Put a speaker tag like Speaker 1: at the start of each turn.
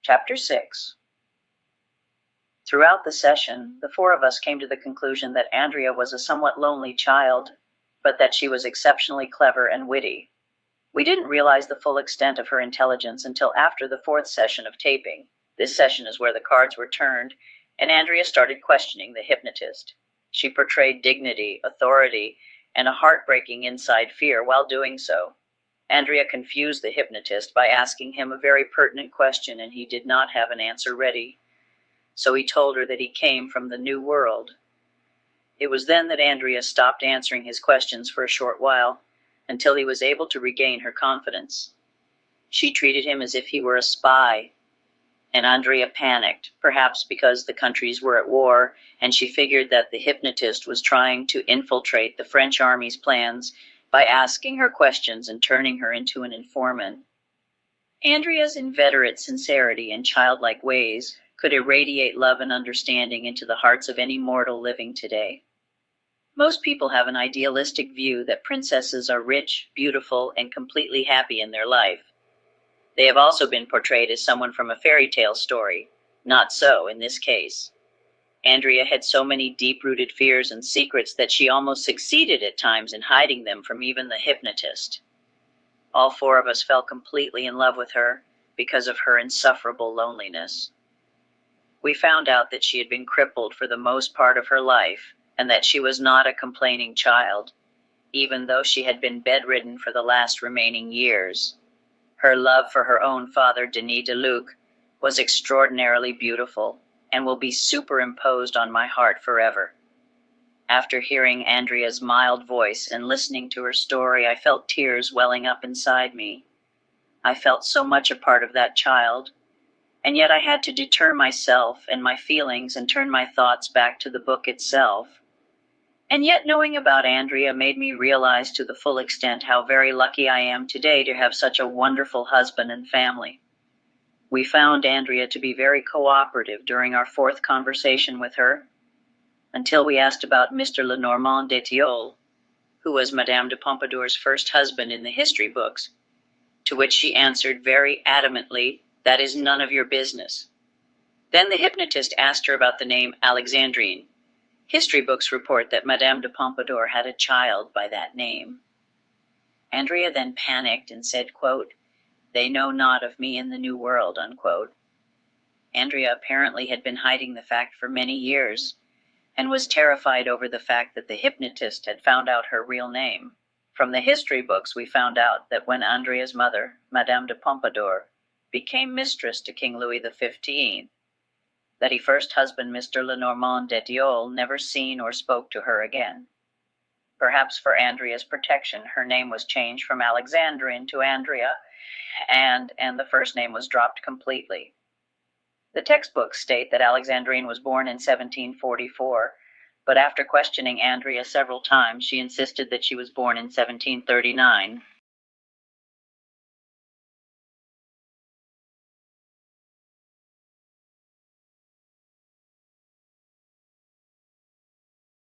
Speaker 1: Chapter 6. Throughout the session, the four of us came to the conclusion that Andrea was a somewhat lonely child, but that she was exceptionally clever and witty. We didn't realize the full extent of her intelligence until after the fourth session of taping. This session is where the cards were turned, and Andrea started questioning the hypnotist. She portrayed dignity, authority, and a heartbreaking inside fear while doing so. Andrea confused the hypnotist by asking him a very pertinent question, and he did not have an answer ready. So he told her that he came from the New World. It was then that Andrea stopped answering his questions for a short while, until he was able to regain her confidence. She treated him as if he were a spy, and Andrea panicked, perhaps because the countries were at war, and she figured that the hypnotist was trying to infiltrate the French army's plans by asking her questions and turning her into an informant. Andrea's inveterate sincerity and childlike ways could irradiate love and understanding into the hearts of any mortal living today. Most people have an idealistic view that princesses are rich, beautiful, and completely happy in their life. They have also been portrayed as someone from a fairy tale story. Not so in this case. Andrea had so many deep-rooted fears and secrets that she almost succeeded at times in hiding them from even the hypnotist. All four of us fell completely in love with her because of her insufferable loneliness. We found out that she had been crippled for the most part of her life, and that she was not a complaining child, even though she had been bedridden for the last remaining years. Her love for her own father, Denis de Luc, was extraordinarily beautiful, and will be superimposed on my heart forever. After hearing Andrea's mild voice and listening to her story, I felt tears welling up inside me. I felt so much a part of that child, and yet I had to deter myself and my feelings and turn my thoughts back to the book itself. And yet knowing about Andrea made me realize to the full extent how very lucky I am today to have such a wonderful husband and family. We found Andrea to be very cooperative during our fourth conversation with her, until we asked about Mr. Lenormand d'Etiolles, who was Madame de Pompadour's first husband in the history books, to which she answered very adamantly, "That is none of your business." Then the hypnotist asked her about the name Alexandrine. History books report that Madame de Pompadour had a child by that name. Andrea then panicked and said, quote, "They know not of me in the New World," unquote. Andrea apparently had been hiding the fact for many years, and was terrified over the fact that the hypnotist had found out her real name. From the history books we found out that when Andrea's mother, Madame de Pompadour, became mistress to King Louis XV, that her first husband, Mr. Lenormand d'Etiolles, never seen or spoke to her again. Perhaps for Andrea's protection, her name was changed from Alexandrine to Andrea, and the first name was dropped completely. The textbooks state that Alexandrine was born in 1744, but after questioning Andrea several times, she insisted that she was born in 1739.